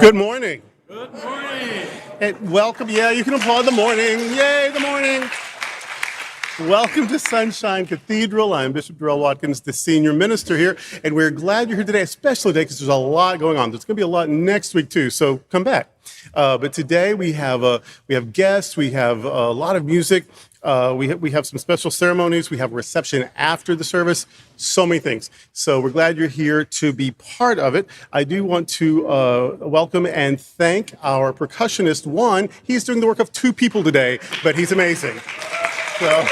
Good morning. Good morning. And welcome. Yeah, you can applaud the morning. Yay, the morning. Welcome to Sunshine Cathedral. I'm Bishop Darrell Watkins, the senior minister here, and we're glad you're here today, especially today because there's a lot going on. There's going to be a lot next week too, so come back. But today we have guests, we have a lot of music, we have some special ceremonies, we have a reception after the service, so many things. So we're glad you're here to be part of it. I do want to welcome and thank our percussionist, Juan. He's doing the work of two people today, but he's amazing. So,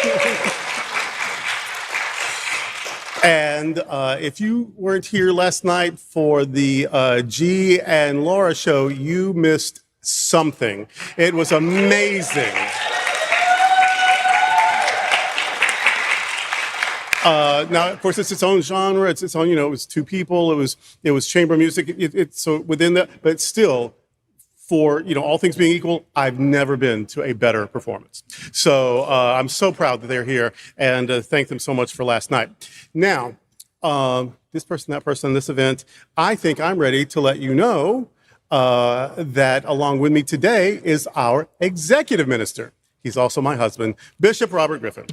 and if you weren't here last night for the G and Laura show, you missed something. It was amazing. Now, of course, it's its own genre. It's its own, it was two people. It was chamber music. So within that, but still, for all things being equal, I've never been to a better performance. So I'm so proud that they're here, and thank them so much for last night. Now, this person, that person, this event, I think I'm ready to let you know that along with me today is our executive minister. He's also my husband, Bishop Robert Griffin.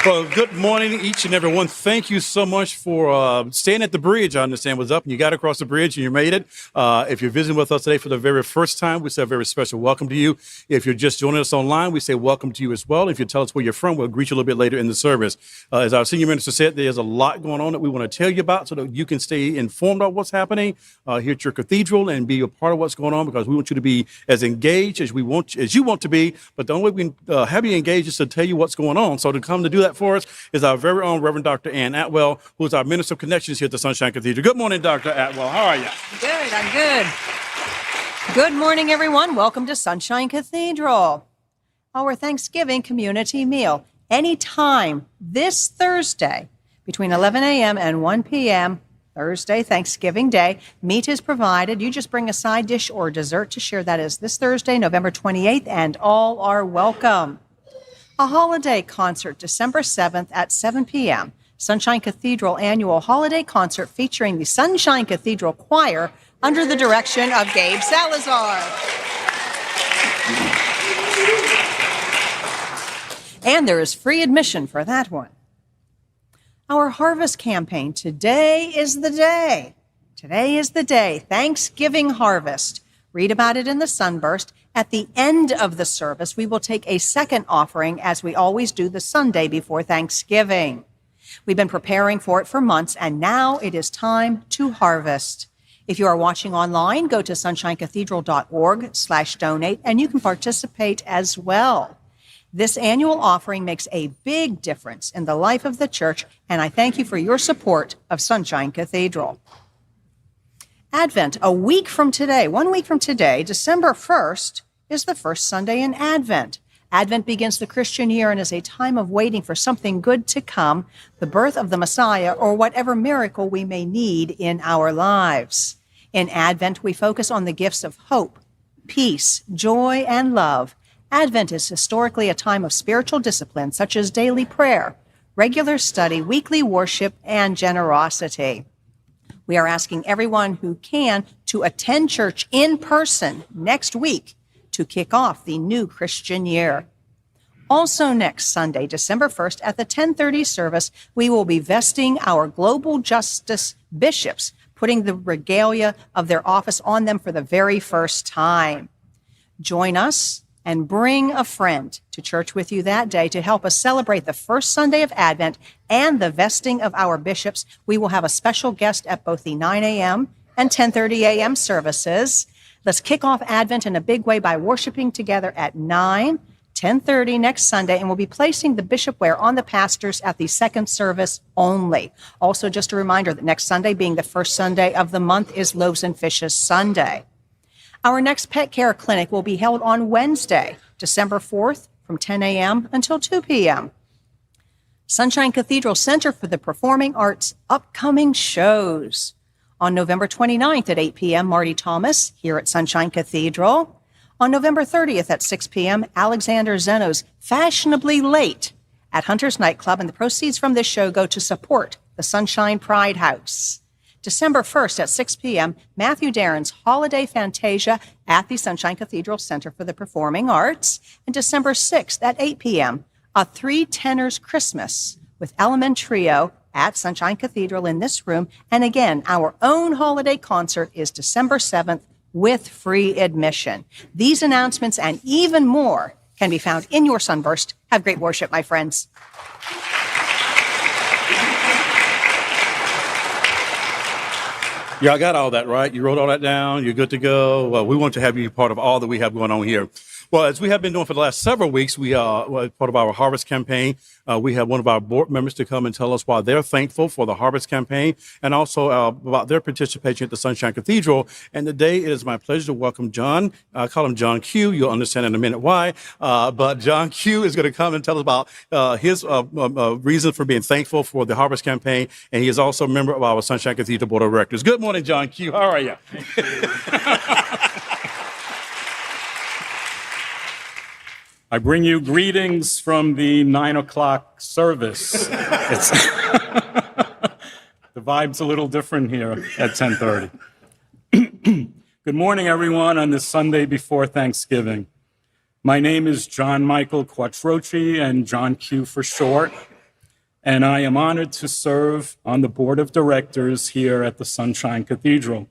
Well, good morning, each and every one. Thank you so much for staying at the bridge. I understand was up and you got across the bridge and you made it. If you're visiting with us today for the very first time, we say a very special welcome to you. If you're just joining us online, we say welcome to you as well. If you tell us where you're from, we'll greet you a little bit later in the service. As our senior minister said, there's a lot going on that we want to tell you about so that you can stay informed of what's happening here at your cathedral and be a part of what's going on, because we want you to be as engaged as you want to be. But the only way we can have you engaged is to tell you what's going on. So to come to do that for us is our very own Reverend Dr. Ann Atwell, who is our Minister of Connections here at the Sunshine Cathedral. Good morning, Dr. Atwell. How are you? Good, I'm good. Good morning, everyone. Welcome to Sunshine Cathedral, our Thanksgiving community meal. Anytime this Thursday between 11 a.m. and 1 p.m., Thursday, Thanksgiving Day, meat is provided. You just bring a side dish or dessert to share. That is this Thursday, November 28th, and all are welcome. A holiday concert, December 7th at 7 p.m. Sunshine Cathedral annual holiday concert featuring the Sunshine Cathedral Choir under the direction of Gabe Salazar. And there is free admission for that one. Our harvest campaign, today is the day. Today is the day, Thanksgiving harvest. Read about it in the Sunburst. At the end of the service, we will take a second offering, as we always do the Sunday before Thanksgiving. We've been preparing for it for months, and now it is time to harvest. If you are watching online, go to sunshinecathedral.org/donate, and you can participate as well. This annual offering makes a big difference in the life of the church, and I thank you for your support of Sunshine Cathedral. Advent, a week from today, 1 week from today, December 1st, is the first Sunday in Advent. Advent begins the Christian year and is a time of waiting for something good to come, the birth of the Messiah, or whatever miracle we may need in our lives. In Advent, we focus on the gifts of hope, peace, joy, and love. Advent is historically a time of spiritual discipline, such as daily prayer, regular study, weekly worship, and generosity. We are asking everyone who can to attend church in person next week to kick off the new Christian year. Also next Sunday, December 1st, at the 10:30 service, we will be vesting our global justice bishops, putting the regalia of their office on them for the very first time. Join us and bring a friend to church with you that day to help us celebrate the first Sunday of Advent and the vesting of our bishops. We will have a special guest at both the 9 a.m. and 10:30 a.m. services. Let's kick off Advent in a big way by worshiping together at 9, 10:30 next Sunday, and we'll be placing the bishop wear on the pastors at the second service only. Also, just a reminder that next Sunday, being the first Sunday of the month, is Loaves and Fishes Sunday. Our next pet care clinic will be held on Wednesday, December 4th, from 10 a.m. until 2 p.m. Sunshine Cathedral Center for the Performing Arts upcoming shows. On November 29th at 8 p.m., Marty Thomas here at Sunshine Cathedral. On November 30th at 6 p.m., Alexander Zeno's Fashionably Late at Hunter's Nightclub, and the proceeds from this show go to support the Sunshine Pride House. December 1st at 6 p.m., Matthew Darren's Holiday Fantasia at the Sunshine Cathedral Center for the Performing Arts. And December 6th at 8 p.m., a Three Tenors Christmas with Element Trio at Sunshine Cathedral in this room. And again, our own holiday concert is December 7th with free admission. These announcements and even more can be found in your sunburst. Have great worship, my friends. Y'all got all that, right? You wrote all that down. You're good to go. Well, we want to have you part of all that we have going on here. Well, as we have been doing for the last several weeks, we are part of our Harvest campaign. We have one of our board members to come and tell us why they're thankful for the Harvest campaign and also about their participation at the Sunshine Cathedral. And today it is my pleasure to welcome John. I call him John Q. You'll understand in a minute why. But John Q is going to come and tell us about his reason for being thankful for the Harvest campaign. And he is also a member of our Sunshine Cathedral Board of Directors. Good morning, John Q. How are you? I bring you greetings from the 9 o'clock service. The vibe's a little different here at 10:30. Good morning, everyone, on this Sunday before Thanksgiving. My name is John Michael Quattrochi, and John Q for short, and I am honored to serve on the board of directors here at the Sunshine Cathedral.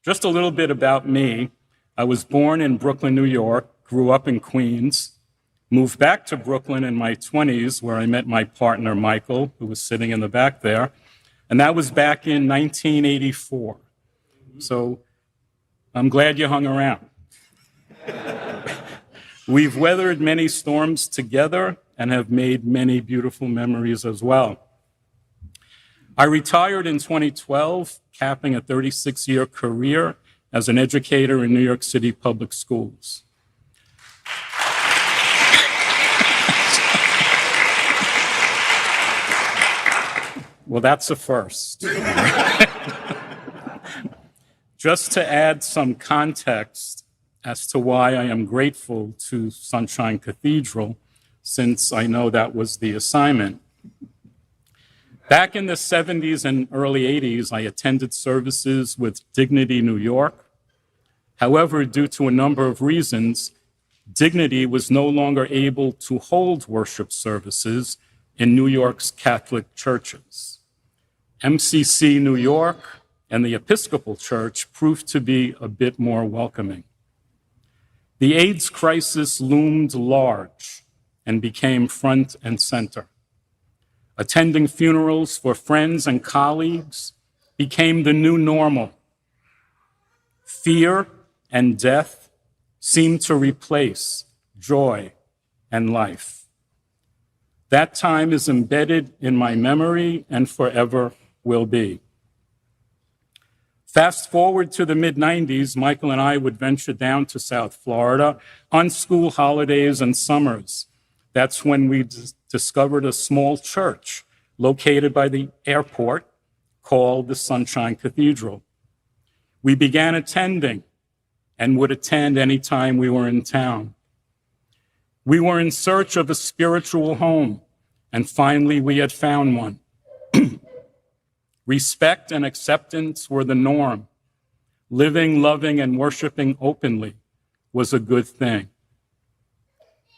Just a little bit about me. I was born in Brooklyn, New York, grew up in Queens, moved back to Brooklyn in my 20s, where I met my partner, Michael, who was sitting in the back there. And that was back in 1984. So I'm glad you hung around. We've weathered many storms together and have made many beautiful memories as well. I retired in 2012, capping a 36-year career as an educator in New York City public schools. Well, that's a first. Just to add some context as to why I am grateful to Sunshine Cathedral, since I know that was the assignment. Back in the 70s and early 80s, I attended services with Dignity New York. However, due to a number of reasons, Dignity was no longer able to hold worship services in New York's Catholic churches. MCC New York and the Episcopal Church proved to be a bit more welcoming. The AIDS crisis loomed large and became front and center. Attending funerals for friends and colleagues became the new normal. Fear and death seemed to replace joy and life. That time is embedded in my memory and forever will be. Fast forward to the mid-90s, Michael and I would venture down to South Florida on school holidays and summers. That's when we discovered a small church located by the airport called the Sunshine Cathedral. We began attending and would attend anytime we were in town. We were in search of a spiritual home, and finally we had found one. Respect and acceptance were the norm. Living, loving, and worshiping openly was a good thing.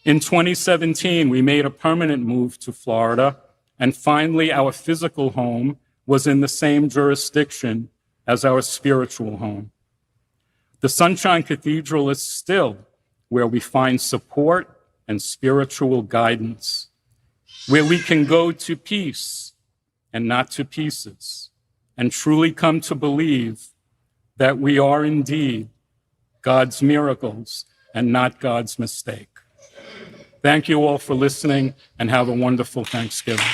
In 2017, we made a permanent move to Florida, and finally our physical home was in the same jurisdiction as our spiritual home. The Sunshine Cathedral is still where we find support and spiritual guidance, where we can go to peace and not to pieces, and truly come to believe that we are indeed God's miracles and not God's mistake. Thank you all for listening, and have a wonderful Thanksgiving.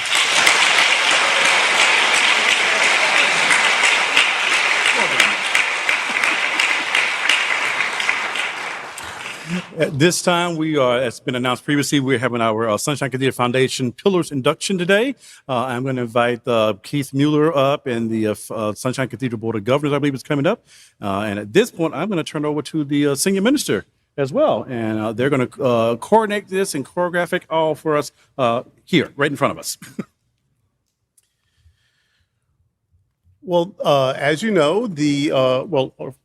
At this time, we are, as been announced previously, we're having our Sunshine Cathedral Foundation Pillars induction today. I'm going to invite Keith Mueller up, and the Sunshine Cathedral Board of Governors, I believe, is coming up. And at this point, I'm going to turn it over to the senior minister as well. And they're going to coordinate this and choreograph it all for us here, right in front of us. Well, as you know, or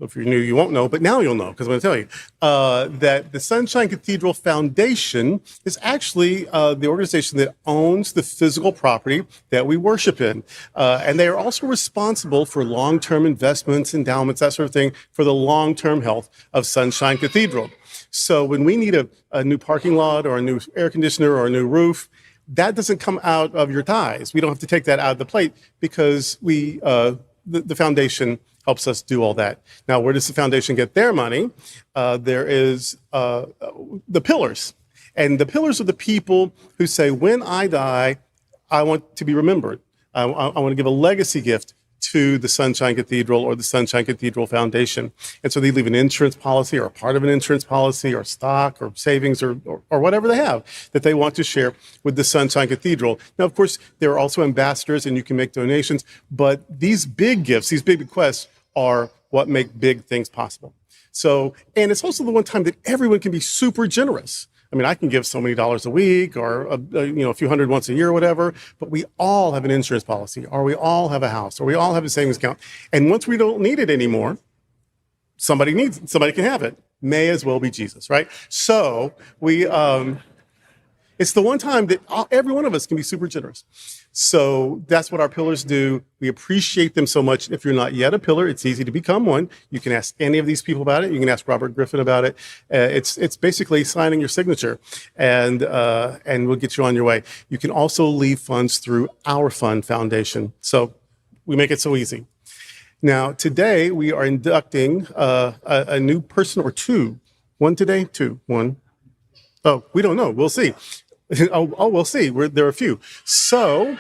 if you're new, you won't know, but now you'll know because I'm going to tell you that the Sunshine Cathedral Foundation is actually the organization that owns the physical property that we worship in. And they are also responsible for long-term investments, endowments, that sort of thing, for the long-term health of Sunshine Cathedral. So when we need a new parking lot or a new air conditioner or a new roof, that doesn't come out of your tithes. We don't have to take that out of the plate because the foundation helps us do all that. Now, where does the foundation get their money? There is the pillars. And the pillars are the people who say, when I die, I want to be remembered. I want to give a legacy gift to the Sunshine Cathedral or the Sunshine Cathedral Foundation. And so they leave an insurance policy or a part of an insurance policy or stock or savings or whatever they have that they want to share with the Sunshine Cathedral. Now, of course, there are also ambassadors and you can make donations, but these big gifts, these big bequests are what make big things possible. So, and it's also the one time that everyone can be super generous. I mean, I can give so many dollars a week or a few hundred once a year or whatever, but we all have an insurance policy, or we all have a house, or we all have a savings account. And once we don't need it anymore, somebody can have it. May as well be Jesus, right? So it's the one time that every one of us can be super generous. So that's what our pillars do. We appreciate them so much. If you're not yet a pillar, it's easy to become one. You can ask any of these people about it. You can ask Robert Griffin about it. It's basically signing your signature, and we'll get you on your way. You can also leave funds through our fund foundation. So we make it so easy. Now, today we are inducting a new person or two. One today, two, one. Oh, we don't know. We'll see. We'll see. There are a few. So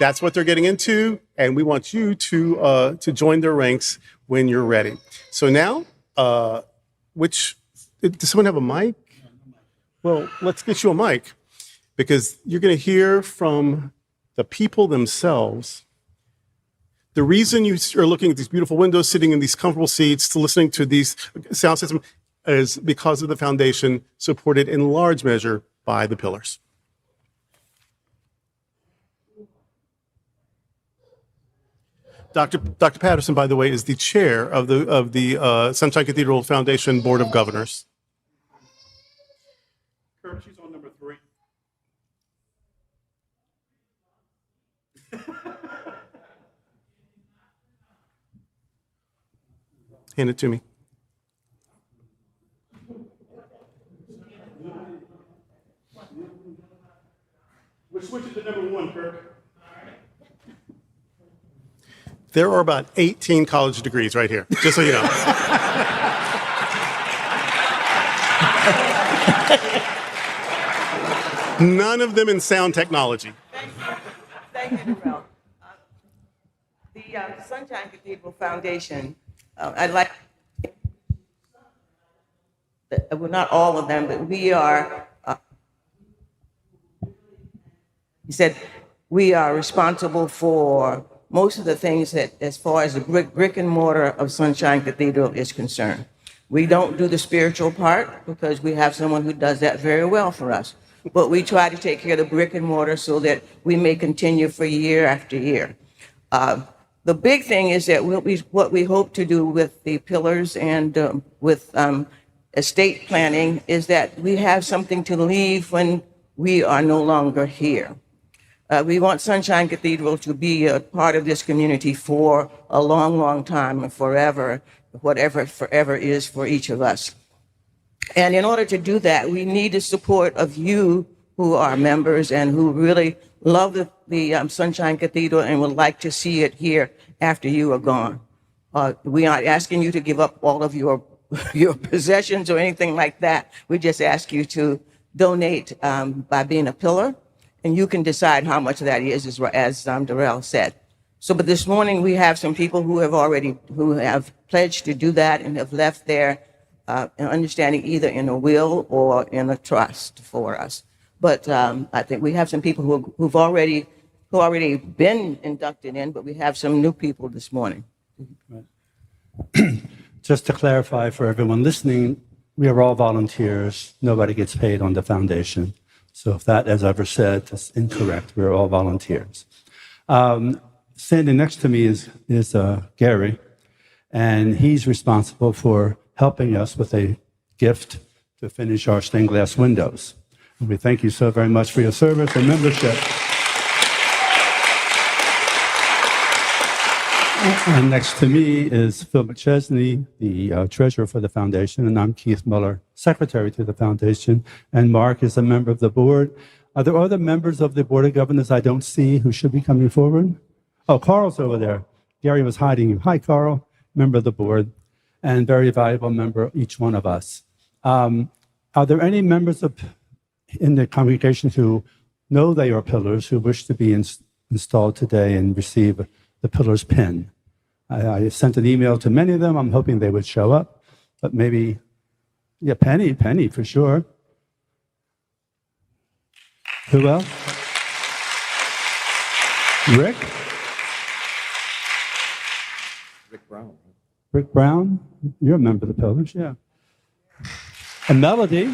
that's what they're getting into, and we want you to join their ranks when you're ready. So now, does someone have a mic? Well, let's get you a mic because you're going to hear from the people themselves. The reason you are looking at these beautiful windows, sitting in these comfortable seats, listening to these sound systems is because of the foundation supported in large measure by the pillars. Dr. Patterson, by the way, is the chair of the Sunshine Cathedral Foundation Board of Governors. Kirk, she's on number 3. Hand it to me. We're switching to number 1, Kirk. There are about 18 college degrees right here, just so you know. None of them in sound technology. Thank you, Darrell. The Sunshine Cathedral Foundation, I'd like, well, not all of them, but we are, he said, we are responsible for most of the things that, as far as the brick and mortar of Sunshine Cathedral is concerned. We don't do the spiritual part because we have someone who does that very well for us. But we try to take care of the brick and mortar so that we may continue for year after year. The big thing is that what we hope to do with the pillars and with estate planning is that we have something to leave when we are no longer here. We want Sunshine Cathedral to be a part of this community for a long, long time and forever, whatever forever is for each of us. And in order to do that, we need the support of you who are members and who really love the Sunshine Cathedral and would like to see it here after you are gone. We aren't asking you to give up all of your possessions or anything like that. We just ask you to donate by being a pillar, and you can decide how much that is, as Darrell said. So, but this morning we have some people who have pledged to do that and have left their understanding either in a will or in a trust for us. But I think we have some people who've already been inducted in, but we have some new people this morning. Just to clarify for everyone listening, we are all volunteers. Nobody gets paid on the foundation. So if that, as ever said, is incorrect, we're all volunteers. Standing next to me is Gary, and he's responsible for helping us with a gift to finish our stained glass windows. And we thank you so very much for your service and membership. And next to me is Phil McChesney, the treasurer for the foundation, and I'm Keith Muller, secretary to the foundation, and Mark is a member of the board. Are there other members of the Board of Governors I don't see who should be coming forward? Oh, Carl's over there. Gary was hiding you. Hi, Carl, member of the board, and very valuable member, each one of us. Are there any members in the congregation who know they are pillars who wish to be installed today and receive the pillar's pin? I sent an email to many of them. I'm hoping they would show up, but maybe, yeah, Penny for sure. Who else? Rick? Rick Brown? You're a member of the pillars, yeah. And Melody,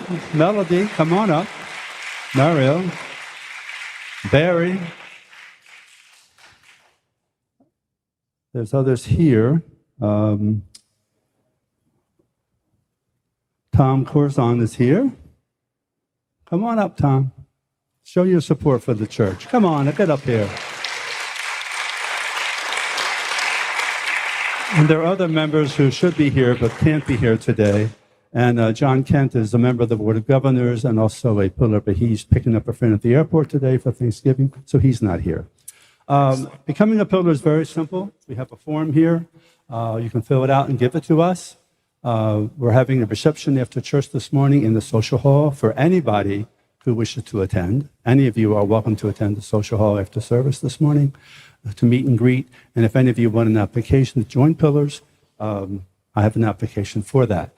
come on up. Mario, Barry. There's others here. Tom Corzon is here. Come on up, Tom. Show your support for the church. Come on, get up here. And there are other members who should be here but can't be here today. And John Kent is a member of the Board of Governors and also a pillar, but he's picking up a friend at the airport today for Thanksgiving, so he's not here. Becoming a pillar is very simple. We have a form here. You can fill it out and give it to us. We're having a reception after church this morning in the social hall for anybody who wishes to attend. Any of you are welcome to attend the social hall after service this morning to meet and greet. And if any of you want an application to join Pillars, I have an application for that.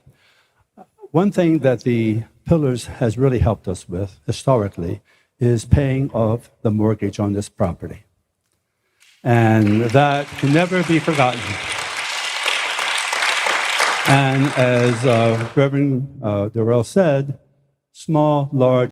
One thing that the Pillars has really helped us with historically is paying off the mortgage on this property. And that can never be forgotten. And as Reverend Durrell said, small, large,